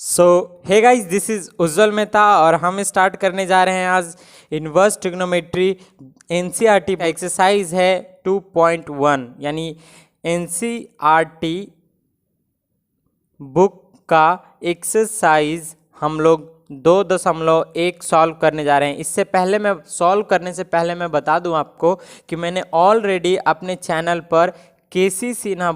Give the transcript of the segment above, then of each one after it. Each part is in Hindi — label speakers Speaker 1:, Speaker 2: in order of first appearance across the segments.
Speaker 1: So hey guys, this is Ujjwal Mehta और हम स्टार्ट करने जा रहे हैं आज इन्वर्स ट्रिग्नोमेट्री। एनसीईआरटी का एक्सरसाइज है 2.1 यानी एनसीईआरटी बुक का एक्सरसाइज हम लोग 2.1 सॉल्व करने जा रहे हैं। इससे पहले मैं सॉल्व करने से पहले मैं बता दूं आपको कि मैंने ऑलरेडी अपने चैनल पर केसी सिन्हा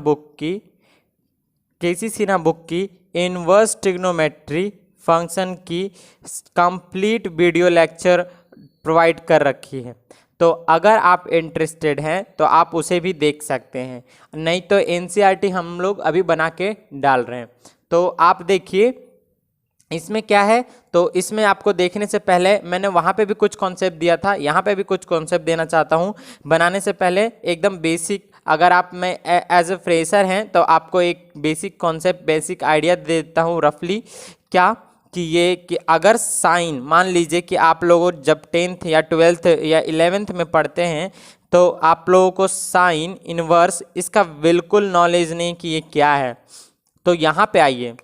Speaker 1: बुक की इन्वर्स ट्रिग्नोमेट्री फंक्शन की कंप्लीट वीडियो लेक्चर प्रोवाइड कर रखी है। तो अगर आप इंटरेस्टेड हैं तो आप उसे भी देख सकते हैं, नहीं तो एनसीईआरटी हम लोग अभी बना के डाल रहे हैं। तो आप देखिए इसमें क्या है। तो इसमें आपको देखने से पहले मैंने वहाँ पे भी कुछ कॉन्सेप्ट दिया था, यहाँ पे भी कुछ कॉन्सेप्ट देना चाहता हूँ। बनाने से पहले एकदम बेसिक, अगर आप में एज ए फ्रेशर हैं तो आपको एक बेसिक कॉन्सेप्ट, बेसिक आइडिया देता हूँ रफली। क्या कि अगर साइन, मान लीजिए कि आप लोगों जब 10th या 12th या 11th में पढ़ते हैं तो आप लोगों को साइन इनवर्स इसका बिल्कुल नॉलेज नहीं कि ये क्या है। तो यहाँ पे आइए,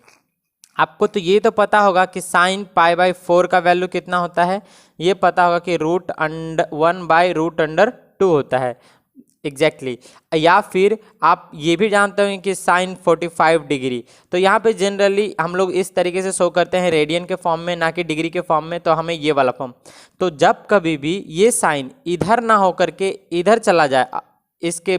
Speaker 1: आपको तो ये तो पता होगा कि साइन π/4 का वैल्यू कितना होता है, ये पता होगा कि √1/√2 होता है एग्जैक्टली। या फिर आप ये भी जानते होंगे कि साइन 45 डिग्री। तो यहाँ पे जनरली हम लोग इस तरीके से शो करते हैं, रेडियन के फॉर्म में, ना कि डिग्री के फॉर्म में। तो हमें ये वाला फॉर्म, तो जब कभी भी ये साइन इधर ना हो करके इधर चला जाए, इसके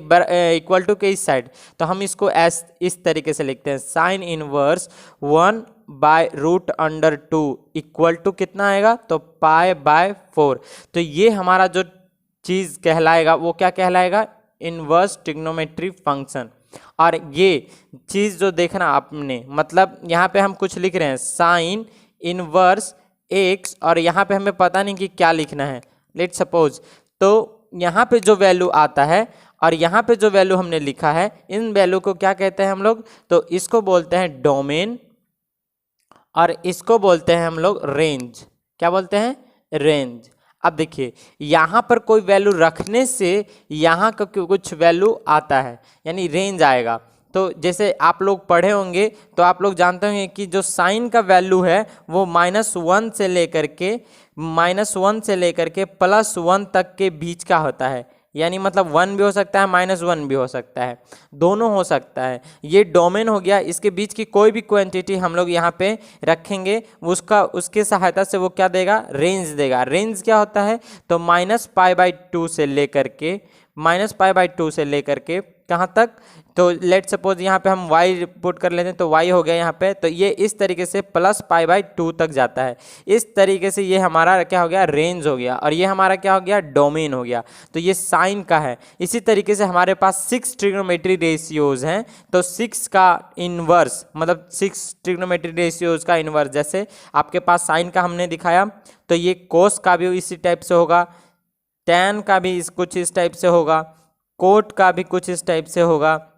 Speaker 1: इक्वल टू के इस साइड, तो हम इसको इस तरीके से लिखते हैं, साइन इनवर्स 1/√2 इक्वल टू कितना आएगा, तो π/4। तो ये हमारा जो चीज़ कहलाएगा वो क्या कहलाएगा, इनवर्स ट्रिग्नोमेट्री फंक्शन। और ये चीज़ जो देखना आपने, मतलब यहाँ पे हम कुछ लिख रहे हैं साइन इनवर्स x, और यहाँ पे हमें पता नहीं कि क्या लिखना है, लेट सपोज। तो यहाँ पे जो वैल्यू आता है और यहाँ पे जो वैल्यू हमने लिखा है, इन वैल्यू को क्या कहते हैं हम लोग, तो इसको बोलते हैं डोमेन और इसको बोलते हैं हम लोग रेंज। क्या बोलते हैं, रेंज। अब देखिए यहाँ पर कोई वैल्यू रखने से यहाँ का कुछ वैल्यू आता है, यानी रेंज आएगा। तो जैसे आप लोग पढ़े होंगे तो आप लोग जानते होंगे कि जो साइन का वैल्यू है वो -1 से लेकर के +1 तक के बीच का होता है। यानी मतलब 1 भी हो सकता है, -1 भी हो सकता है, दोनों हो सकता है। ये डोमेन हो गया, इसके बीच की कोई भी क्वांटिटी हम लोग यहाँ पे रखेंगे, उसके सहायता से वो क्या देगा, रेंज देगा। रेंज क्या होता है, तो -π/2 से लेकर के कहाँ तक, तो लेट सपोज यहाँ पे हम y पुट कर लेते हैं, तो y हो गया यहाँ पे। तो ये इस तरीके से +π/2 तक जाता है। इस तरीके से ये हमारा क्या हो गया, रेंज हो गया, और ये हमारा क्या हो गया, डोमेन हो गया। तो ये साइन का है। इसी तरीके से हमारे पास 6 ट्रिग्नोमेट्री रेशियोज हैं। तो 6 का इन्वर्स, मतलब 6 ट्रिग्नोमेट्री रेशियोज का इन्वर्स, जैसे आपके पास साइन का हमने दिखाया, तो ये कोस का भी इसी टाइप से होगा, टैन का भी कुछ इस टाइप से होगा, कोट का भी कुछ इस टाइप से होगा,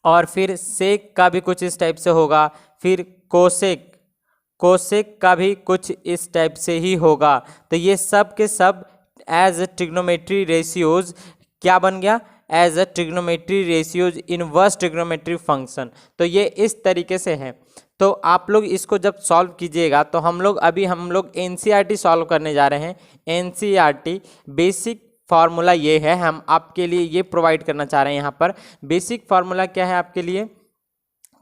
Speaker 1: और फिर सेक का भी कुछ इस टाइप से होगा, फिर कोसेक का भी कुछ इस टाइप से ही होगा। तो ये सब के सब एज ए ट्रिग्नोमेट्री रेशियोज क्या बन गया, as a trigonometry ratios inverse trigonometry function. तो ये इस तरीके से है। तो आप लोग इसको जब सॉल्व कीजिएगा, तो हम लोग एनसीईआरटी सॉल्व करने जा रहे हैं। एनसीईआरटी बेसिक फार्मूला ये है, हम आपके लिए ये प्रोवाइड करना चाह रहे हैं। यहाँ पर बेसिक फार्मूला क्या है आपके लिए,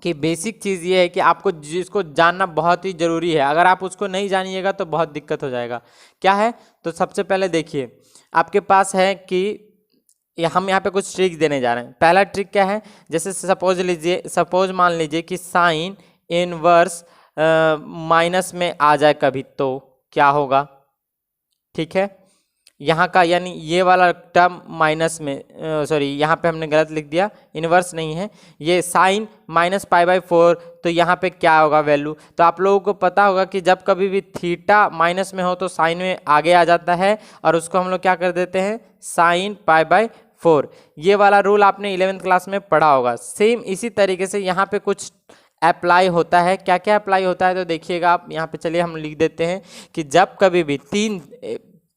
Speaker 1: कि बेसिक चीज़ ये है कि आपको जिसको जानना बहुत ही ज़रूरी है। अगर आप उसको नहीं जानिएगा तो बहुत दिक्कत हो जाएगा। क्या है, तो सबसे पहले देखिए आपके पास है कि हम यहाँ पे कुछ ट्रिक देने जा रहे हैं। पहला ट्रिक क्या है, जैसे सपोज मान लीजिए कि साइन इनवर्स माइनस में आ जाए कभी, तो क्या होगा, ठीक है। यहाँ का यानी ये वाला टर्म माइनस में, सॉरी यहाँ पे हमने गलत लिख दिया, इन्वर्स नहीं है ये, साइन -π/4। तो यहाँ पे क्या होगा वैल्यू, तो आप लोगों को पता होगा कि जब कभी भी थीटा माइनस में हो तो साइन में आगे आ जाता है, और उसको हम लोग क्या कर देते हैं, साइन π/4। ये वाला रूल आपने 11th क्लास में पढ़ा होगा। सेम इसी तरीके से यहाँ पे कुछ अप्लाई होता है। क्या क्या अप्लाई होता है, तो देखिएगा आप यहाँ पे, चलिए हम लिख देते हैं कि जब कभी भी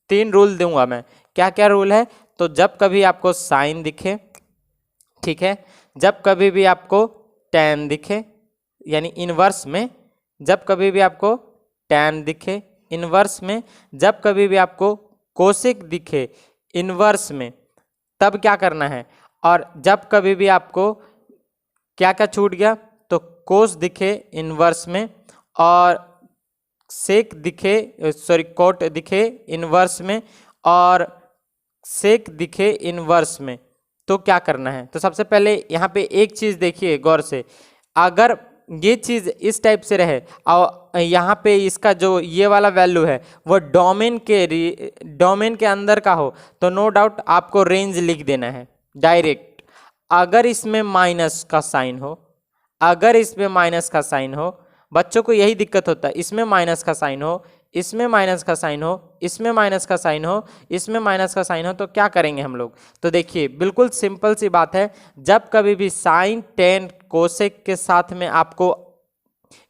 Speaker 1: तीन रूल दूंगा मैं। क्या क्या रूल है, तो जब कभी आपको साइन दिखे, ठीक है, जब कभी भी आपको टैन दिखे, यानी इनवर्स में जब कभी भी आपको टैन दिखे इन्वर्स में, जब कभी भी आपको कोसेक दिखे इन्वर्स में, तब क्या करना है। और जब कभी भी आपको क्या क्या छूट गया, तो कोस दिखे इन्वर्स में और सेक दिखे, सॉरी कोट दिखे इन्वर्स में और सेक दिखे इन्वर्स में, तो क्या करना है। तो सबसे पहले यहाँ पे एक चीज़ देखिए गौर से, अगर ये चीज़ इस टाइप से रहे और यहाँ पे इसका जो ये वाला वैल्यू है वो डोमेन के अंदर का हो, तो नो डाउट आपको रेंज लिख देना है डायरेक्ट। अगर इसमें माइनस का साइन हो, अगर इसमें माइनस का साइन हो, बच्चों को यही दिक्कत होता है, इसमें माइनस का साइन हो, इसमें माइनस का साइन हो, इसमें माइनस का साइन हो, इसमें माइनस का साइन हो, तो क्या करेंगे हम लोग। तो देखिए बिल्कुल सिंपल सी बात है, जब कभी भी साइन टेन कोसेक के साथ में आपको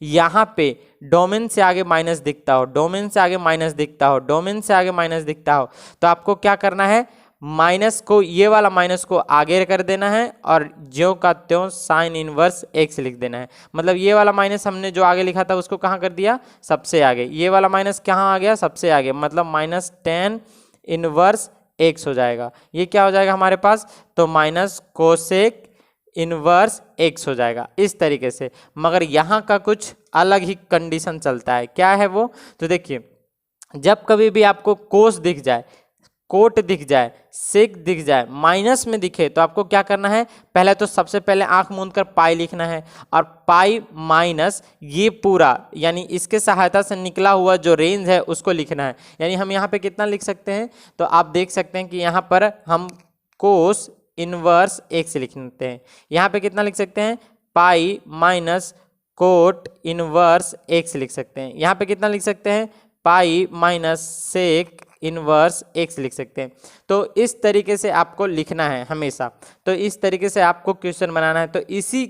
Speaker 1: यहाँ पे डोमेन से आगे माइनस दिखता हो, डोमेन से आगे माइनस दिखता हो, डोमेन से आगे माइनस दिखता हो, तो आपको क्या करना है, माइनस को, ये वाला माइनस को आगे कर देना है और ज्यों का त्यों साइन इनवर्स एक्स लिख देना है। मतलब ये वाला माइनस हमने जो आगे लिखा था उसको कहाँ कर दिया, सबसे आगे। ये वाला माइनस कहाँ आ गया, सबसे आगे, मतलब माइनस टेन इनवर्स एक्स हो जाएगा। ये क्या हो जाएगा हमारे पास, तो माइनस कोसेक इनवर्स एक्स हो जाएगा इस तरीके से। मगर यहाँ का कुछ अलग ही कंडीशन चलता है, क्या है वो, तो देखिए जब कभी भी आपको कोस दिख जाए, कोट दिख जाए, सेक दिख जाए, माइनस में दिखे, तो आपको क्या करना है, पहले तो सबसे पहले आंख मूंद कर पाई लिखना है और पाई माइनस ये पूरा, यानी इसके सहायता से निकला हुआ जो रेंज है उसको लिखना है। यानी हम यहाँ पे कितना लिख सकते हैं, तो आप देख सकते हैं कि यहाँ पर हम कोस इनवर्स एक्स लिख लेते हैं। यहाँ पे कितना लिख सकते हैं, pi minus cot inverse x लिख सकते हैं। यहाँ पे कितना लिख सकते हैं, pi minus sec inverse x लिख सकते हैं। तो इस तरीके से आपको लिखना है हमेशा, तो इस तरीके से आपको क्वेश्चन बनाना है। तो इसी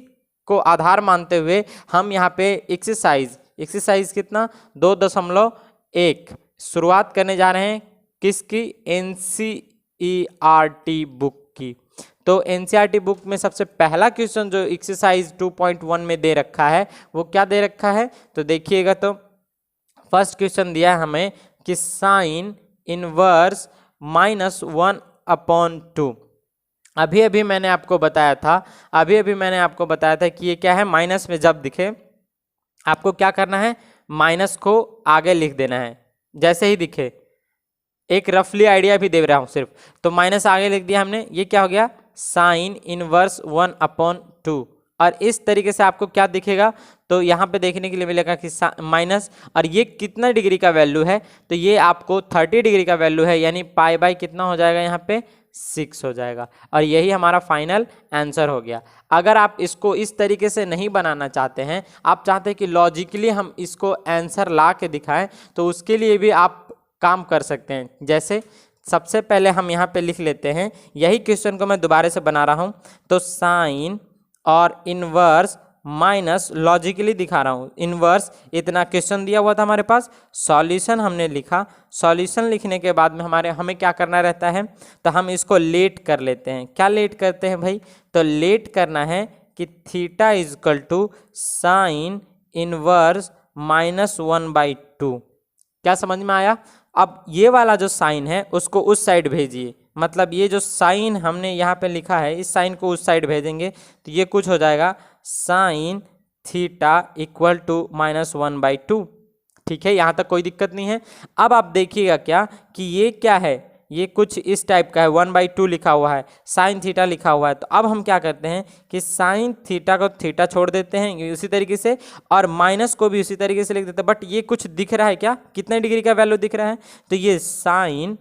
Speaker 1: को आधार मानते हुए हम यहाँ पे एक्सरसाइज कितना 2.1 शुरुआत करने जा रहे हैं, किसकी, NCERT बुक की। तो NCERT बुक में सबसे पहला क्वेश्चन जो एक्सरसाइज 2.1 में दे रखा है वो क्या दे रखा है, तो देखिएगा, तो फर्स्ट क्वेश्चन दिया है हमें कि साइन इनवर्स -1/2। अभी मैंने आपको बताया था कि ये क्या है, माइनस में जब दिखे आपको क्या करना है, माइनस को आगे लिख देना है। जैसे ही दिखे, एक रफली आइडिया भी दे रहा हूँ सिर्फ, तो माइनस आगे लिख दिया हमने, ये क्या हो गया, साइन इनवर्स 1/2। और इस तरीके से आपको क्या दिखेगा, तो यहाँ पे देखने के लिए मिलेगा कि माइनस, और ये कितना डिग्री का वैल्यू है, तो ये आपको 30 डिग्री का वैल्यू है, यानी पाई बाई कितना हो जाएगा, यहाँ पे 6 हो जाएगा। और यही हमारा फाइनल आंसर हो गया। अगर आप इसको इस तरीके से नहीं बनाना चाहते हैं, आप चाहते हैं कि लॉजिकली हम इसको आंसर ला के दिखाएं, तो उसके लिए भी आप काम कर सकते हैं। जैसे सबसे पहले हम यहाँ पे लिख लेते हैं, यही क्वेश्चन को मैं दोबारा से बना रहा हूँ, तो साइन और इनवर्स माइनस, लॉजिकली दिखा रहा हूँ, इनवर्स, इतना क्वेश्चन दिया हुआ था हमारे पास, सॉल्यूशन हमने लिखा। सॉल्यूशन लिखने के बाद में हमें क्या करना रहता है, तो हम इसको लेट कर लेते हैं। क्या लेट करते हैं भाई, तो लेट करना है कि theta is equal to sine inverse -1/2। क्या समझ में आया। अब ये वाला जो साइन है उसको उस साइड भेजिए, मतलब ये जो साइन हमने यहाँ पे लिखा है इस साइन को उस साइड भेजेंगे, तो ये कुछ हो जाएगा साइन थीटा इक्वल टू -1/2। ठीक है, यहाँ तक कोई दिक्कत नहीं है। अब आप देखिएगा क्या कि ये क्या है, ये कुछ इस टाइप का है, 1/2 लिखा हुआ है, साइन थीटा लिखा हुआ है। तो अब हम क्या करते हैं कि साइन थीटा को थीटा छोड़ देते हैं उसी तरीके से, और माइनस को भी उसी तरीके से लिख देते हैं। बट ये कुछ दिख रहा है क्या, कितने डिग्री का वैल्यू दिख रहा है, तो ये साइन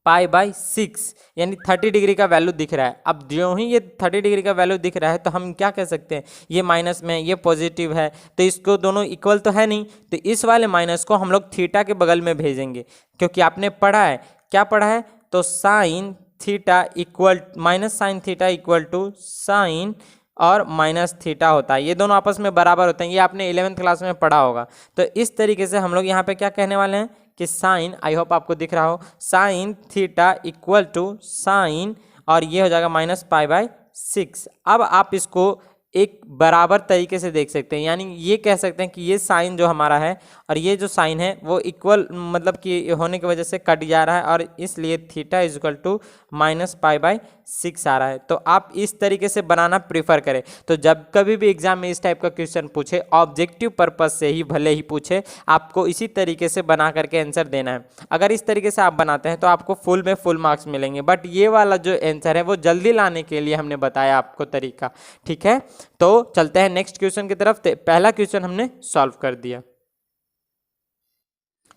Speaker 1: π/6 यानी 30 डिग्री का वैल्यू दिख रहा है। अब जो ही ये 30 डिग्री का वैल्यू दिख रहा है, तो हम क्या कह सकते हैं, ये माइनस में ये पॉजिटिव है, तो इसको दोनों इक्वल तो है नहीं, तो इस वाले माइनस को हम लोग थीटा के बगल में भेजेंगे, क्योंकि आपने पढ़ा है, क्या पढ़ा है, तो sine theta equal minus sine theta equal to sine और माइनस थीटा होता है, ये दोनों आपस में बराबर होते हैं, ये आपने 11th क्लास में पढ़ा होगा। तो इस तरीके से हम लोग यहाँ पे क्या कहने वाले हैं कि साइन, आई होप आपको दिख रहा हो, sine theta equal to sine, और ये हो जाएगा -π/6। अब आप इसको एक बराबर तरीके से देख सकते हैं, यानी ये कह सकते हैं कि ये साइन जो हमारा है और ये जो साइन है वो इक्वल मतलब कि होने की वजह से कट जा रहा है और इसलिए थीटा इज इक्वल टू -π/6 आ रहा है। तो आप इस तरीके से बनाना प्रीफर करें। तो जब कभी भी एग्जाम में इस टाइप का क्वेश्चन पूछे, ऑब्जेक्टिव पर्पज से ही भले ही पूछे, आपको इसी तरीके से बना करके आंसर देना है। अगर इस तरीके से आप बनाते हैं तो आपको फुल में फुल मार्क्स मिलेंगे। बट ये वाला जो आंसर है वो जल्दी लाने के लिए हमने बताया आपको तरीका, ठीक है। तो चलते हैं नेक्स्ट क्वेश्चन की तरफ। पहला क्वेश्चन हमने सॉल्व कर दिया,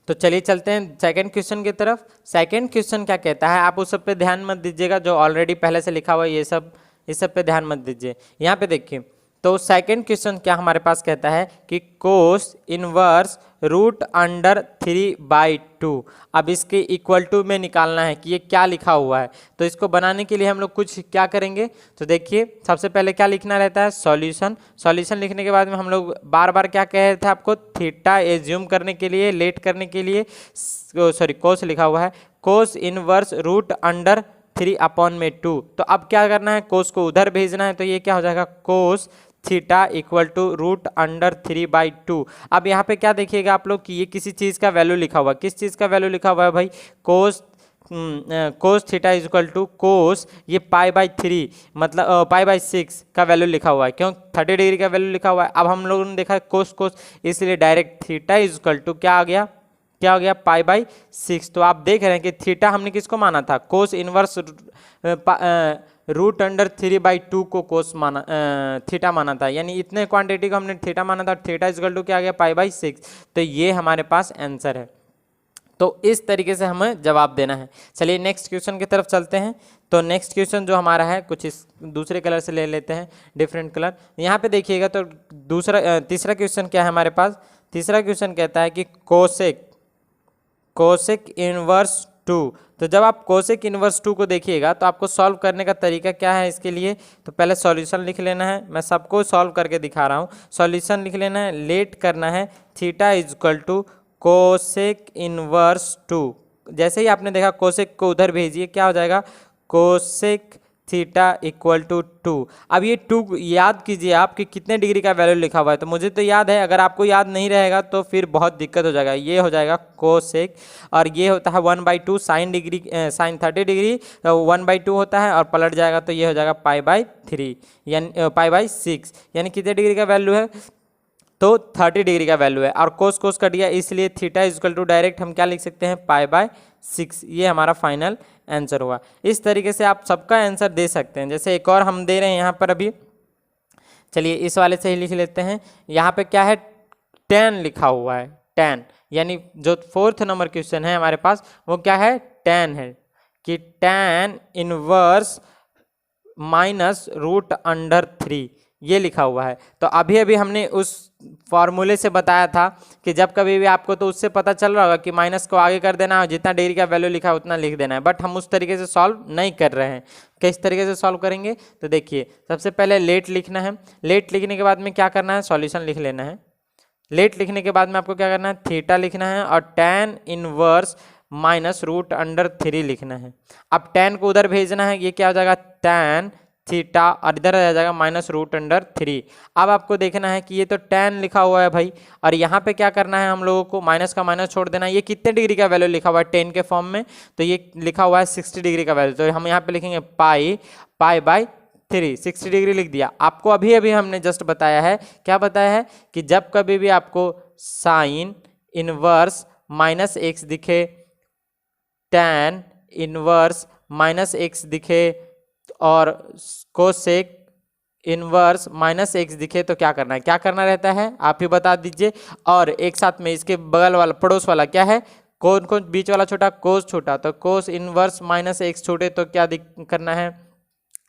Speaker 1: तो चलिए चलते हैं सेकंड क्वेश्चन की तरफ। सेकंड क्वेश्चन क्या कहता है, आप उस सब पे ध्यान मत दीजिएगा जो ऑलरेडी पहले से लिखा हुआ है, ये सब इस सब पे ध्यान मत दीजिए। यहाँ पे देखिए, तो सेकंड क्वेश्चन क्या हमारे पास कहता है कि कोस इनवर्स √3/2। अब इसके इक्वल टू में निकालना है कि ये क्या लिखा हुआ है। तो इसको बनाने के लिए हम लोग कुछ क्या करेंगे, तो देखिए सबसे पहले क्या लिखना रहता है, सॉल्यूशन। सॉल्यूशन लिखने के बाद में हम लोग बार बार क्या कह रहे थे आपको, थीटा एज्यूम करने के लिए, लेट करने के लिए, सॉरी कोस लिखा हुआ है, कोस इनवर्स √3/2। तो अब क्या करना है, कोस को उधर भेजना है, तो ये क्या हो जाएगा, कोस थीटा इक्वल टू √3/2। अब यहाँ पे क्या देखिएगा आप लोग कि ये किसी चीज़ का वैल्यू लिखा हुआ है। किस चीज़ का वैल्यू लिखा हुआ है भाई, cos theta is equal to cos, ये π/3 मतलब π/6 का वैल्यू लिखा हुआ है। क्यों, 30 डिग्री का वैल्यू लिखा हुआ है। अब हम लोगों ने देखा कोस कोस, इसलिए direct theta is equal to क्या आ गया, क्या हो गया, π/6। तो आप देख रहे हैं कि थीटा हमने किसको माना था, कोस इनवर्स √3/2 को कोस माना, थीटा माना था, यानी इतने क्वांटिटी को हमने थीटा माना था। थीटा इज इक्वल टू क्या आ गया, π/6। तो ये हमारे पास आंसर है। तो इस तरीके से हमें जवाब देना है। चलिए नेक्स्ट क्वेश्चन की तरफ चलते हैं। तो नेक्स्ट क्वेश्चन जो हमारा है कुछ इस दूसरे कलर से ले लेते हैं, डिफरेंट कलर। यहाँ पे देखिएगा तो तीसरा क्वेश्चन क्या है हमारे पास, तीसरा क्वेश्चन कहता है कि कोसेक इनवर्स 2। तो जब आप कोसेक इनवर्स 2 को देखिएगा तो आपको सॉल्व करने का तरीका क्या है इसके लिए, तो पहले सॉल्यूशन लिख लेना है। मैं सबको सॉल्व करके दिखा रहा हूँ। सॉल्यूशन लिख लेना है, लेट करना है, theta is equal to cosec inverse 2। जैसे ही आपने देखा कोसेक को उधर भेजिए, क्या हो जाएगा, कोसेक थीटा इक्वल टू 2। अब ये 2 याद कीजिए आप कि कितने डिग्री का वैल्यू लिखा हुआ है। तो मुझे तो याद है, अगर आपको याद नहीं रहेगा तो फिर बहुत दिक्कत हो जाएगा। ये हो जाएगा कोसेक, और ये होता है 1/2 साइन डिग्री, साइन 30 डिग्री 1/2 होता है, और पलट जाएगा तो ये हो जाएगा π/3 यानी π/6, यानी कितने डिग्री का वैल्यू है, तो 30 डिग्री का वैल्यू है। और कोस कोस कट गया, इसलिए theta is equal to direct हम क्या लिख सकते हैं, π/6। ये हमारा फाइनल आंसर हुआ। इस तरीके से आप सबका आंसर दे सकते हैं। जैसे एक और हम दे रहे हैं यहाँ पर अभी, चलिए इस वाले से ही लिख लेते हैं। यहाँ पे क्या है, 10 लिखा हुआ है, 10, यानी जो 4th नंबर क्वेश्चन है हमारे पास वो क्या है, 10 है, कि 10 इनवर्स -√3 ये लिखा हुआ है। तो अभी अभी हमने उस फॉर्मूले से बताया था कि जब कभी भी आपको, तो उससे पता चल रहा होगा कि माइनस को आगे कर देना है, जितना डिग्री का वैल्यू लिखा है उतना लिख देना है। बट हम उस तरीके से सॉल्व नहीं कर रहे हैं। किस तरीके से सॉल्व करेंगे, तो देखिए सबसे पहले लेट लिखना है। लेट लिखने के बाद में क्या करना है, सॉल्यूशन लिख लेना है। लेट लिखने के बाद में आपको क्या करना है, थीटा लिखना है, और 10 इनवर्स -√3 लिखना है। अब 10 को उधर भेजना है, ये क्या हो जाएगा, 10 थीटा, और इधर आ जाएगा -√3। अब आपको देखना है कि ये तो 10 लिखा हुआ है भाई, और यहाँ पे क्या करना है, हम लोगों को माइनस का माइनस छोड़ देना है। ये कितने डिग्री का वैल्यू लिखा हुआ है 10 के फॉर्म में, तो ये लिखा हुआ है 60 डिग्री का वैल्यू। तो हम यहाँ पे लिखेंगे π/3, 60 डिग्री लिख दिया। आपको अभी अभी हमने जस्ट बताया है, क्या बताया है, कि जब कभी भी आपको साइन इनवर्स -x दिखे, tan इनवर्स -x दिखे, और कोसेक इनवर्स -x दिखे, तो क्या करना है, क्या करना रहता है आप ही बता दीजिए। और एक साथ में इसके बगल वाला, पड़ोस वाला क्या है, कौन कौन, बीच वाला छोटा, कोस छोटा, तो कोस इनवर्स -x छोटे, तो क्या करना है,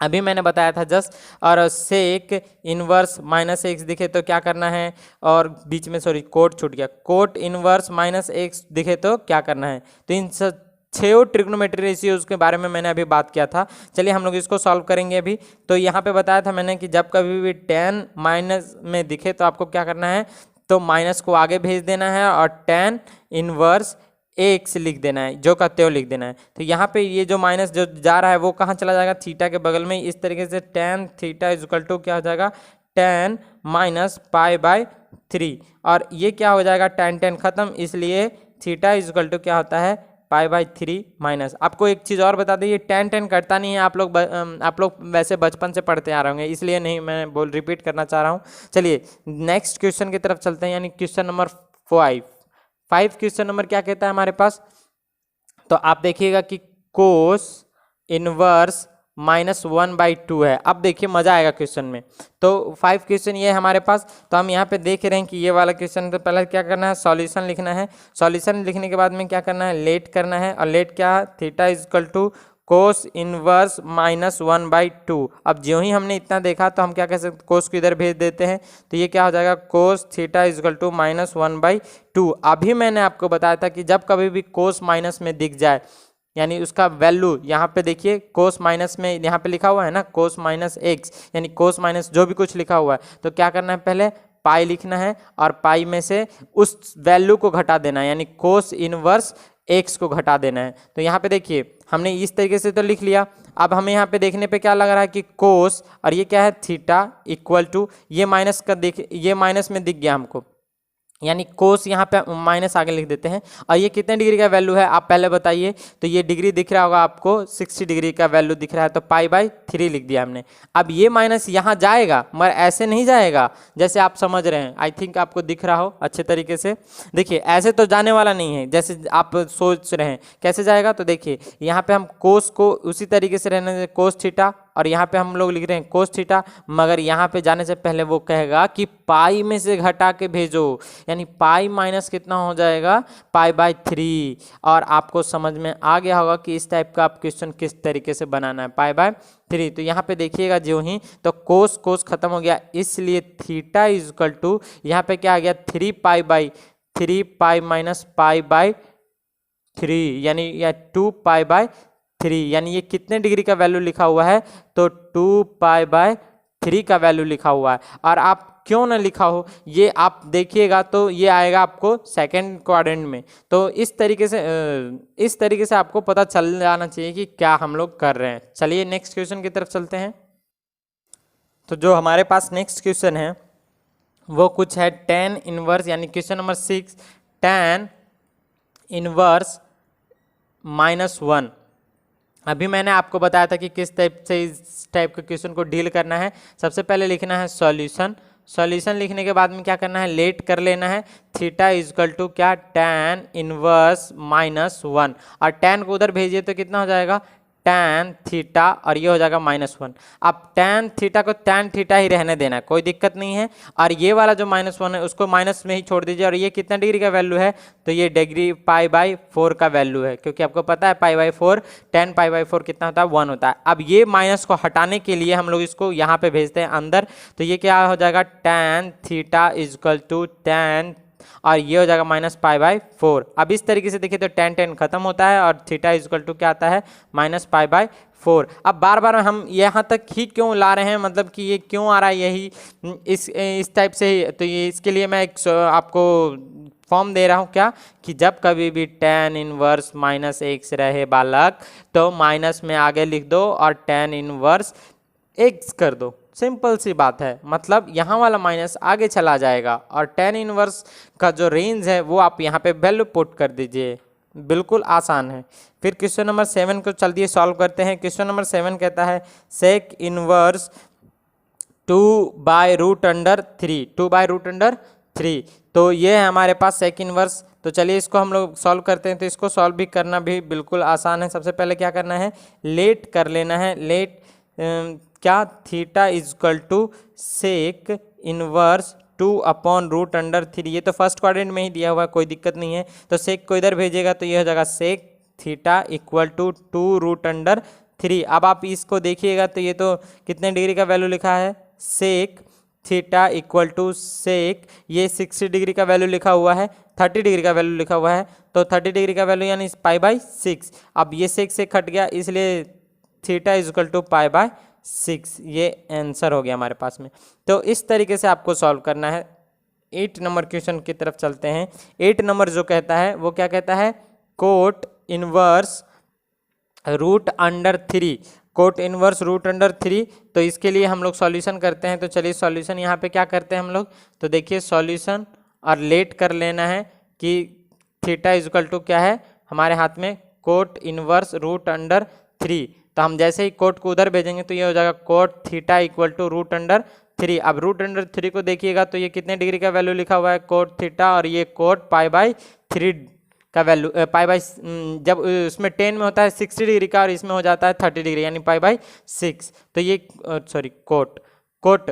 Speaker 1: अभी मैंने बताया था जस्ट। और सेक इनवर्स -x दिखे तो क्या करना है, और बीच में सॉरी कोट छूट गया, कोट इनवर्स -x दिखे तो क्या करना है। तो इन 6 ट्रिग्नोमेट्री रेशियोज के बारे में मैंने अभी बात किया था। चलिए हम लोग इसको सॉल्व करेंगे अभी। तो यहाँ पे बताया था मैंने कि जब कभी भी 10 माइनस में दिखे तो आपको क्या करना है, तो माइनस को आगे भेज देना है, और 10 इनवर्स x लिख देना है, जो का त्यों लिख देना है। तो यहाँ पे ये जो माइनस जो जा रहा है वो कहाँ चला जाएगा, थीटा के बगल में। इस तरीके से tan theta is equal to क्या हो जाएगा, tan माइनस पाई बाय 3, और ये क्या हो जाएगा, tan tan खत्म, इसलिए थीटा इज इक्वल टू क्या होता है, पाई बाय 3 माइनस। आपको एक चीज़ और बता दें, ये tan tan कटता नहीं है, आप लोग वैसे बचपन से पढ़ते आ रहे होंगे, इसलिए नहीं मैं रिपीट करना चाह रहा हूँ। चलिए नेक्स्ट क्वेश्चन की तरफ चलते हैं, यानी क्वेश्चन नंबर 5 क्वेश्चन नंबर क्या कहता है हमारे पास, तो आप देखिएगा कि कोस इनवर्स -1/2 है। अब देखिए मजा आएगा क्वेश्चन में। तो 5 क्वेश्चन ये है हमारे पास, तो हम यहाँ पे देख रहे हैं कि ये वाला क्वेश्चन, तो पहले क्या करना है, सॉल्यूशन लिखना है। सॉल्यूशन लिखने के बाद में क्या करना है, लेट करना है, और लेट क्या है, theta is equal to cos inverse -1/2। अब जो ही हमने इतना देखा तो हम क्या कह सकते, कोस को इधर भेज देते हैं, तो ये क्या हो जाएगा, cos theta is equal to -1/2। अभी मैंने आपको बताया था कि जब कभी भी कोस माइनस में दिख जाए, यानी उसका वैल्यू यहाँ पे देखिए, कोस माइनस में यहाँ पे लिखा हुआ है ना, कोस माइनस एक्स, यानी कोस माइनस जो भी कुछ लिखा हुआ है, तो क्या करना है, पहले पाई लिखना है, और पाई में से उस वैल्यू को घटा देना है, यानी कोस इनवर्स एक्स को घटा देना है। तो यहाँ पे देखिए हमने इस तरीके से तो लिख लिया। अब हमें यहाँ पे देखने पे क्या लग रहा है कि कोस, और ये क्या है, थीटा इक्वल टू, ये माइनस का देखिए, ये माइनस में दिख गया हमको, यानी कोस यहाँ पे माइनस आगे लिख देते हैं। और ये कितने डिग्री का वैल्यू है आप पहले बताइए, तो ये डिग्री दिख रहा होगा आपको, 60 डिग्री का वैल्यू दिख रहा है, तो पाई बाय 3 लिख दिया हमने। अब ये माइनस यहाँ जाएगा, मगर ऐसे नहीं जाएगा जैसे आप समझ रहे हैं, आई थिंक आपको दिख रहा हो अच्छे तरीके से। देखिए ऐसे तो जाने वाला नहीं है जैसे आप सोच रहे हैं, कैसे जाएगा, तो देखिए यहाँ पे हम कोस को उसी तरीके से रहने दें, कोस थीटा, और यहाँ पे हम लोग लिख रहे हैं कोस थीटा, मगर यहाँ पे जाने से पहले वो कहेगा कि पाई में से घटा के भेजो, यानी पाई माइनस कितना हो जाएगा, पाई बाय 3। और आपको समझ में आ गया होगा कि इस टाइप का आप क्वेश्चन किस तरीके से बनाना है, पाई बाय 3। तो यहाँ पे देखिएगा जो ही, तो कोस कोस खत्म हो गया, इसलिए थीटा इज इक्वल टू, यहाँ पे क्या आ गया, 3 पाई माइनस पाई बाय 3, यानी या 2 पाई बाय 3, यानी ये कितने डिग्री का वैल्यू लिखा हुआ है, तो 2 पाई बाय 3 का वैल्यू लिखा हुआ है। और आप क्यों ना लिखा हो, ये आप देखिएगा तो ये आएगा आपको सेकंड क्वाड्रेंट में। तो इस तरीके से आपको पता चल जाना चाहिए कि क्या हम लोग कर रहे हैं। चलिए नेक्स्ट क्वेश्चन की तरफ चलते हैं। तो जो हमारे पास नेक्स्ट क्वेश्चन है वो कुछ है tan इनवर्स, यानी क्वेश्चन नंबर 6, tan इनवर्स -1। अभी मैंने आपको बताया था कि किस टाइप से इस टाइप के क्वेश्चन को डील करना है। सबसे पहले लिखना है सॉल्यूशन, सॉल्यूशन लिखने के बाद में क्या करना है, लेट कर लेना है, थीटा इज इक्वल टू क्या, tan इनवर्स -1, और tan को उधर भेजिए तो कितना हो जाएगा, tan थीटा, और ये हो जाएगा -1। अब tan थीटा को tan थीटा ही रहने देना है, कोई दिक्कत नहीं है, और ये वाला जो -1 है उसको माइनस में ही छोड़ दीजिए। और ये कितना डिग्री का वैल्यू है, तो ये डिग्री पाई बाय 4 का वैल्यू है, क्योंकि आपको पता है पाई बाय 4, tan पाई बाय 4 कितना होता है, 1 होता है। अब ये माइनस को हटाने के लिए हम लोग इसको यहाँ पे भेजते हैं अंदर, तो ये क्या हो जाएगा, tan theta is equal to tan, और ये हो जाएगा -पाई बाय 4। अब इस तरीके से देखिए तो tan खत्म होता है, और थीटा इज इक्वल टू क्या आता है, -पाई बाय 4। अब बार बार हम यहाँ तक ही क्यों ला रहे हैं, मतलब कि ये क्यों आ रहा है, यही इस टाइप से ही, तो ये इसके लिए मैं एक आपको फॉर्म दे रहा हूँ क्या, कि जब कभी भी tan इनवर्स -x रहे बालक, तो माइनस में आगे लिख दो और tan इनवर्स x कर दो। सिंपल सी बात है, मतलब यहाँ वाला माइनस आगे चला जाएगा, और tan इनवर्स का जो रेंज है वो आप यहाँ पे वैल्यू पुट कर दीजिए, बिल्कुल आसान है। फिर क्वेश्चन नंबर 7 को चलिए सॉल्व करते हैं। क्वेश्चन नंबर 7 कहता है सेक इनवर्स 2/√3, 2/√3। तो ये है हमारे पास सेक इनवर्स। तो चलिए इसको हम लोग सॉल्व करते हैं। तो इसको सॉल्व भी करना भी बिल्कुल आसान है। सबसे पहले क्या करना है, लेट कर लेना है, लेट क्या, theta is equal to sec inverse 2/√3। ये तो फर्स्ट क्वाड्रेंट में ही दिया हुआ है, कोई दिक्कत नहीं है। तो सेक को इधर भेजिएगा तो ये हो जाएगा सेक थीटा इक्वल टू 2√3। अब आप इसको देखिएगा तो ये तो कितने डिग्री का वैल्यू लिखा है, सेक थीटा इक्वल टू सेक, ये 60 डिग्री का वैल्यू लिखा हुआ है, 30 डिग्री का वैल्यू लिखा हुआ है। तो 30 डिग्री का वैल्यू यानी π/6। अब ये 6 से कट गया, इसलिए थीटा इज इक्वल टू π/6। ये आंसर हो गया हमारे पास में। तो इस तरीके से आपको सॉल्व करना है। 8 नंबर क्वेश्चन की तरफ चलते हैं। 8 नंबर जो कहता है वो क्या कहता है, cot inverse √3। Cot inverse root under 3। तो इसके लिए हम लोग सॉल्यूशन करते हैं। तो चलिए सॉल्यूशन यहाँ पे क्या करते हैं हम लोग, तो देखिए सॉल्यूशन और लेट कर लेना है कि थीटा इजकल टू क्या है हमारे हाथ में, कोट इनवर्स रूट अंडर 3। तो हम जैसे ही कोट को उधर भेजेंगे तो ये हो जाएगा cot theta equal to root under 3। अब रूट अंडर 3 को देखिएगा तो ये कितने डिग्री का वैल्यू लिखा हुआ है कोट थीटा, और ये कोट पाई बाई 3 का वैल्यू, पाई बाई जब उसमें 10 में होता है 60 डिग्री का और इसमें हो जाता है 30 डिग्री यानी पाई बाई 6। तो ये सॉरी कोट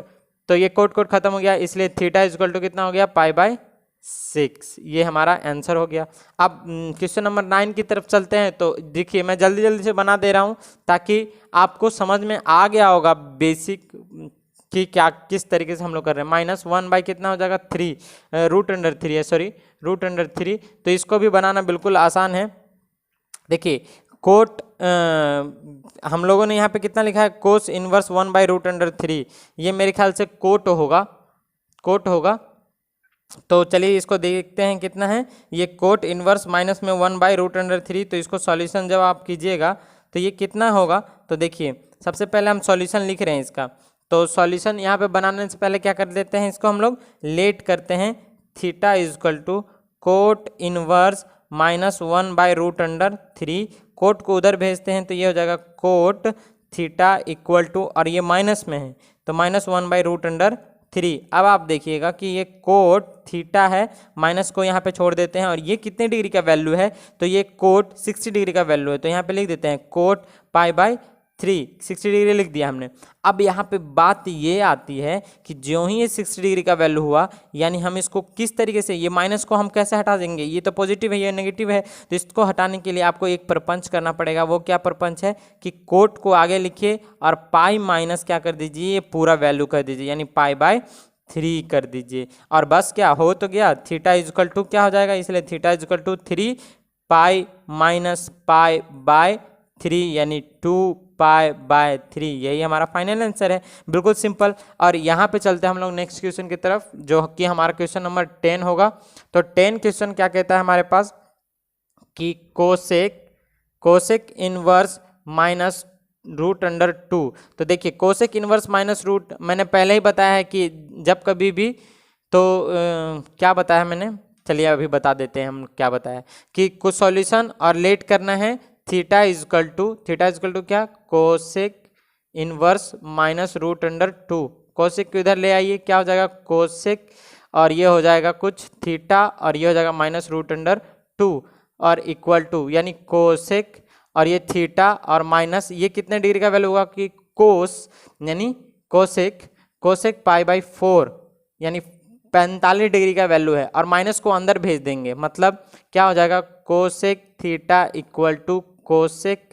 Speaker 1: तो ये कोट खत्म हो गया, इसलिए थीटा इजकल टू कितना हो गया पाई बाई 6। ये हमारा आंसर हो गया। अब क्वेश्चन नंबर 9 की तरफ चलते हैं। तो देखिए मैं जल्दी जल्दी से बना दे रहा हूँ ताकि आपको समझ में आ गया होगा बेसिक कि क्या किस तरीके से हम लोग कर रहे हैं। -1 बाई कितना हो जाएगा 3, रूट अंडर 3 है, सॉरी रूट अंडर 3। तो इसको भी बनाना बिल्कुल आसान है। देखिए कोट हम लोगों ने यहाँ पे कितना लिखा है cos inverse 1 by root under 3, ये मेरे ख्याल से कोट होगा। तो चलिए इसको देखते हैं कितना है, ये कोट इनवर्स माइनस में 1 बाई रूट अंडर 3। तो इसको सॉल्यूशन जब आप कीजिएगा तो ये कितना होगा, तो देखिए सबसे पहले हम सॉल्यूशन लिख रहे हैं इसका। तो सॉल्यूशन यहाँ पे बनाने से पहले क्या कर देते हैं, इसको हम लोग लेट करते हैं। Theta is equal to cot inverse -1 by root under 3, cot को उधर भेजते हैं तो ये हो जाएगा कोट थीटा इक्वल टू, और ये माइनस में है तो -1 बाई रूट अंडर 3। अब आप देखिएगा कि ये कोट थीटा है, माइनस को यहाँ पे छोड़ देते हैं, और ये कितने डिग्री का वैल्यू है, तो ये कोट 60 डिग्री का वैल्यू है। तो यहाँ पे लिख देते हैं कोट पाई बाई 3, 60 डिग्री लिख दिया हमने। अब यहाँ पे बात ये आती है कि जो ही ये 60 डिग्री का वैल्यू हुआ, यानी हम इसको किस तरीके से, ये माइनस को हम कैसे हटा देंगे, ये तो पॉजिटिव है ये नेगेटिव है, तो इसको हटाने के लिए आपको एक प्रपंच करना पड़ेगा। वो क्या प्रपंच है कि कोट को आगे लिखिए और पाई माइनस क्या कर दीजिए, ये पूरा वैल्यू कर दीजिए, यानी पाई बाई 3 कर दीजिए। और बस क्या हो तो गया, थीटा इजकल टू क्या हो जाएगा, इसलिए theta is equal to 3 pi minus pi by 3 यानी 2 पाई बाय 3। यही हमारा फाइनल आंसर है, बिल्कुल सिंपल। और यहाँ पे चलते हैं हम लोग नेक्स्ट क्वेश्चन की तरफ, जो कि हमारा क्वेश्चन नंबर 10 होगा। तो 10 क्वेश्चन क्या कहता है हमारे पास कि cosec inverse minus root under 2। तो देखिए कोसेक इनवर्स माइनस रूट, मैंने पहले ही बताया है कि जब कभी भी तो क्या बताया मैंने, चलिए अभी बता देते हैं हम क्या बताया कि कुछ सॉल्यूशन और लेट करना है। थीटा इजकल टू क्या, cosec inverse minus root under 2। Cosec को इधर ले आइए, क्या हो जाएगा कोसेक, और ये हो जाएगा कुछ थीटा, और ये हो जाएगा माइनस रूट अंडर 2, और इक्वल टू यानी कोसेक, और ये थीटा और माइनस ये कितने डिग्री का वैल्यू होगा कि कोस, यानी कोसेक पाई बाई 4 यानी 45 डिग्री का वैल्यू है, और माइनस को अंदर भेज देंगे, मतलब क्या हो जाएगा cosec theta equal to cosec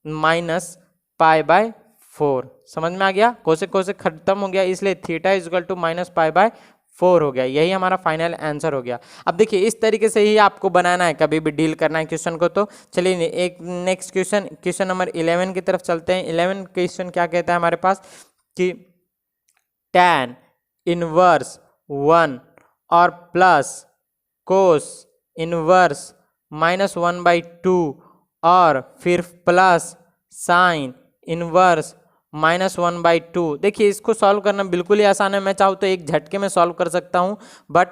Speaker 1: minus pi by 4। समझ में आ गया, कोसेक खत्म हो गया, इसलिए theta equal to minus pi by 4 हो गया। यही हमारा फाइनल आंसर हो गया। अब देखिए इस तरीके से ही आपको बनाना है, कभी भी डील करना है क्वेश्चन को। तो चलिए एक नेक्स्ट क्वेश्चन नंबर 11 की तरफ चलते हैं। 11 क्वेश्चन क्या कहता है हमारे पास कि tan इनवर्स 1 और प्लस कोस इनवर्स -1 बाई 2 और फिर प्लस साइन इनवर्स -1 बाई 2। देखिए इसको सॉल्व करना बिल्कुल ही आसान है, मैं चाहूँ तो एक झटके में सॉल्व कर सकता हूँ, बट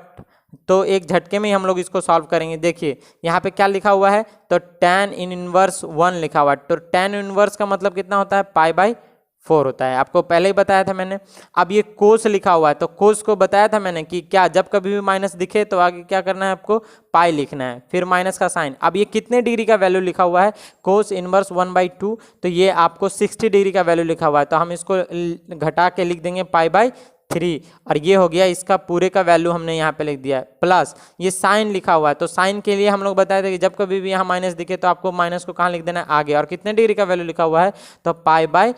Speaker 1: तो एक झटके में ही हम लोग इसको सॉल्व करेंगे। देखिए यहाँ पे क्या लिखा हुआ है, तो tan इनवर्स 1 लिखा हुआ है, तो tan इनवर्स का मतलब कितना होता है पाई बाई 4 होता है, आपको पहले ही बताया था मैंने। अब ये कोस लिखा हुआ है, तो कोस को बताया था मैंने कि क्या जब कभी भी माइनस दिखे तो आगे क्या करना है आपको पाई लिखना है, फिर माइनस का साइन। अब ये कितने डिग्री का वैल्यू लिखा हुआ है कोस इनवर्स 1 बाई 2, तो ये आपको 60 डिग्री का वैल्यू लिखा हुआ है, तो हम इसको घटा के लिख देंगे पाई बाई 3, और ये हो गया इसका पूरे का वैल्यू हमने यहाँ पे लिख दिया है। प्लस ये साइन लिखा हुआ है, तो साइन के लिए हम लोग बताए थे कि जब कभी भी यहाँ माइनस दिखे तो आपको माइनस को कहाँ लिख देना है आगे, और कितने डिग्री का वैल्यू लिखा हुआ है तो पाई बाई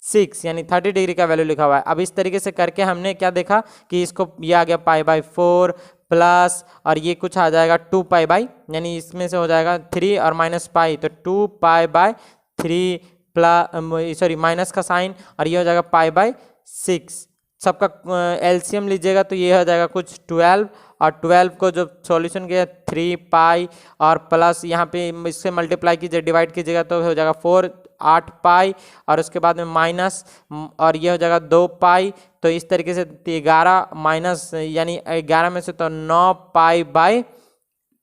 Speaker 1: 6 यानी 30 डिग्री का वैल्यू लिखा हुआ है। अब इस तरीके से करके हमने क्या देखा कि इसको ये आ गया पाई बाई 4 प्लस, और ये कुछ आ जाएगा 2 पाई बाई, यानी इसमें से हो जाएगा 3 और माइनस पाई, तो 2 pi by 3 plus sorry minus का साइन, और ये हो जाएगा पाई बाई 6। सबका एलसीएम लीजिएगा तो ये हो जाएगा कुछ 12, और 12 को जो सॉल्यूशन किया 3 पाई और प्लस यहाँ पे इससे मल्टीप्लाई कीजिए डिवाइड कीजिएगा तो हो जाएगा 4, 8 पाई और उसके बाद में माइनस और ये हो जाएगा 2 पाई। तो इस तरीके से 11 माइनस यानी 11 में से तो 9 पाई बाय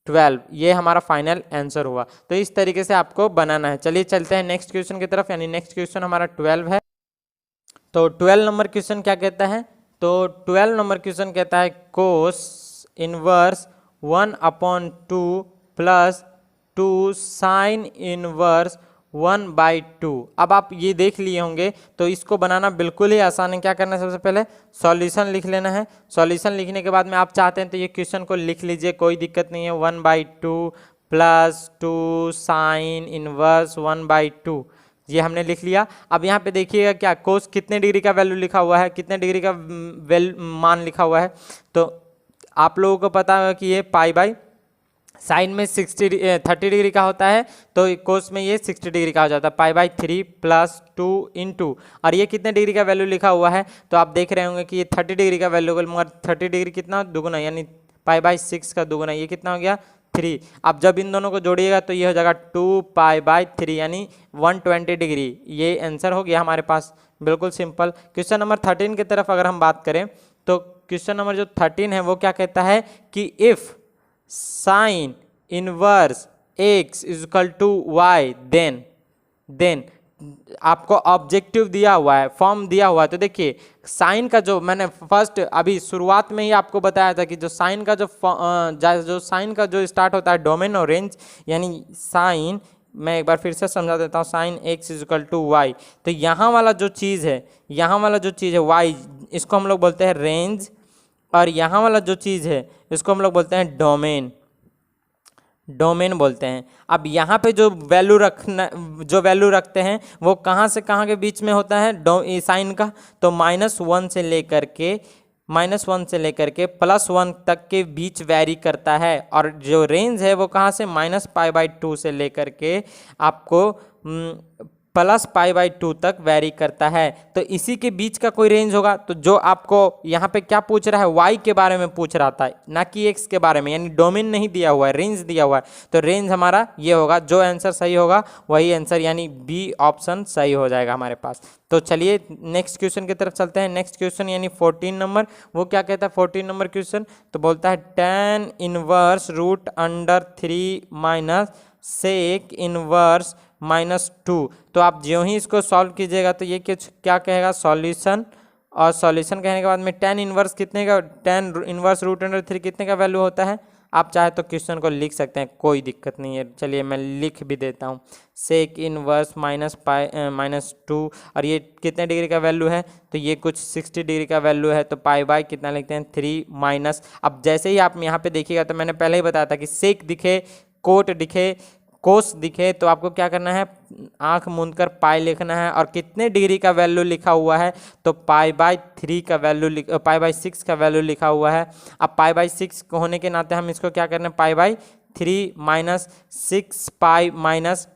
Speaker 1: 12 ये हमारा फाइनल आंसर हुआ। तो इस तरीके से आपको बनाना है। चलिए चलते हैं नेक्स्ट क्वेश्चन की तरफ, यानी नेक्स्ट क्वेश्चन हमारा 12 है। तो 12 नंबर क्वेश्चन क्या कहता है? तो 12 नंबर क्वेश्चन कहता है cos inverse 1/2 plus 2 sign inverse 1/2। अब आप ये देख लिए होंगे तो इसको बनाना बिल्कुल ही आसान है। क्या करना है, सबसे पहले सॉल्यूशन लिख लेना है। सॉल्यूशन लिखने के बाद में आप चाहते हैं तो ये क्वेश्चन को लिख लीजिए, कोई दिक्कत नहीं है। 1/2 प्लस 2 साइन इनवर्स 1/2 ये हमने लिख लिया। अब यहाँ पे देखिएगा क्या कोस कितने डिग्री का वैल्यू लिखा हुआ है, कितने डिग्री का मान लिखा हुआ है। तो आप लोगों को पता होगा कि ये पाई बाई साइन में 30 डिग्री का होता है, तो कोस में ये 60 डिग्री का हो जाता है। पाई बाई 3 प्लस 2 इंटू, और ये कितने डिग्री का वैल्यू लिखा हुआ है, तो आप देख रहे होंगे कि ये 30 डिग्री का वैल्यू, मगर 30 डिग्री कितना दुगुना, यानी पाई बाई 6 का दुगुना, ये कितना हो गया 3। अब जब इन दोनों को जोड़िएगा तो ये हो जाएगा 2 पाई बाई 3 यानी 120 डिग्री। ये आंसर हो गया हमारे पास, बिल्कुल सिंपल। क्वेश्चन नंबर 13 की तरफ अगर हम बात करें तो क्वेश्चन नंबर जो 13 है वो क्या कहता है कि if sine inverse x is equal to y then आपको ऑब्जेक्टिव दिया हुआ है, फॉर्म दिया हुआ है। तो देखिए साइन का जो मैंने फर्स्ट अभी शुरुआत में ही आपको बताया था कि जो साइन का जो साइन का जो स्टार्ट होता है डोमेन और रेंज, यानी साइन, मैं एक बार फिर से समझा देता हूँ, sine x is equal to y. तो यहाँ वाला जो चीज़ है, यहाँ वाला जो चीज़ है वाई, इसको हम लोग बोलते हैं रेंज, और यहाँ वाला जो चीज़ है इसको हम लोग बोलते हैं डोमेन बोलते हैं। अब यहाँ पे जो वैल्यू रखते हैं वो कहाँ से कहाँ के बीच में होता है साइन का, तो -1 से लेकर के +1 तक के बीच वैरी करता है। और जो रेंज है वो कहाँ से, -π/2 से लेकर के आपको +π/2 तक वैरी करता है। तो इसी के बीच का कोई रेंज होगा। तो जो आपको यहाँ पे क्या पूछ रहा है, y के बारे में पूछ रहा था, ना कि x के बारे में, यानी डोमेन नहीं दिया हुआ है, रेंज दिया हुआ है। तो रेंज हमारा ये होगा, जो आंसर सही होगा वही आंसर, यानी बी ऑप्शन सही हो जाएगा हमारे पास। तो चलिए नेक्स्ट क्वेश्चन की तरफ चलते हैं। नेक्स्ट क्वेश्चन यानी 14 नंबर, वो क्या कहता है 14 नंबर क्वेश्चन, तो बोलता है tan inverse √3 minus sec inverse -2। तो आप ज्यों ही इसको सॉल्व कीजिएगा तो ये क्या कहेगा, सॉल्यूशन, और सॉल्यूशन कहने के बाद में tan इनवर्स कितने का, tan इनवर्स √3 कितने का वैल्यू होता है। आप चाहे तो क्वेश्चन को लिख सकते हैं, कोई दिक्कत नहीं है। चलिए मैं लिख भी देता हूँ, सेक इनवर्स -2, और ये कितने डिग्री का वैल्यू है, तो ये कुछ 60 डिग्री का वैल्यू है। तो पाई बाई कितना लिखते हैं 3 माइनस। अब जैसे ही आप यहाँ पे देखिएगा तो मैंने पहले ही बताया था कि सेक दिखे, कोट दिखे, कोस दिखे, तो आपको क्या करना है, आंख मूंद कर पाई लिखना है। और कितने डिग्री का वैल्यू लिखा हुआ है, तो π/3 का वैल्यू, π/6 का वैल्यू लिखा हुआ है। अब π/6 होने के नाते हम इसको क्या करना है, π/3 माइनस 6 पाई माइनस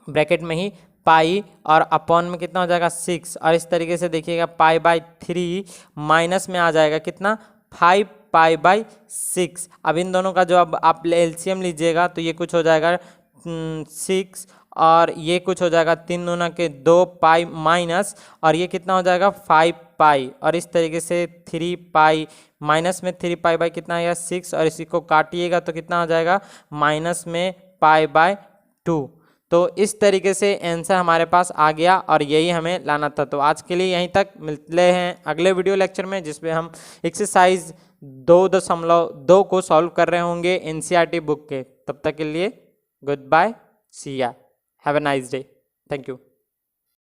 Speaker 1: ब्रैकेट में ही पाई, और अपॉन में कितना हो जाएगा 6। और इस तरीके से देखिएगा π/3 माइनस में आ जाएगा कितना, 5 π/6। अब इन दोनों का जो अब आप एलसीएम लीजिएगा तो ये कुछ हो जाएगा 6, और ये कुछ हो जाएगा 3 दूना के 2 पाई माइनस, और ये कितना हो जाएगा 5 पाई। और इस तरीके से 3 पाई माइनस में 3 पाई बाई कितना आएगा 6, और इसी को काटिएगा तो कितना हो जाएगा माइनस में π/2। तो इस तरीके से आंसर हमारे पास आ गया, और यही हमें लाना था। तो आज के लिए यहीं तक, मिलते हैं अगले वीडियो लेक्चर में, जिसमें हम एक्सरसाइज 2.2 को सॉल्व कर रहे होंगे एनसीईआरटी बुक के। तब तक के लिए गुड बाय, सी या, have a nice day, thank you.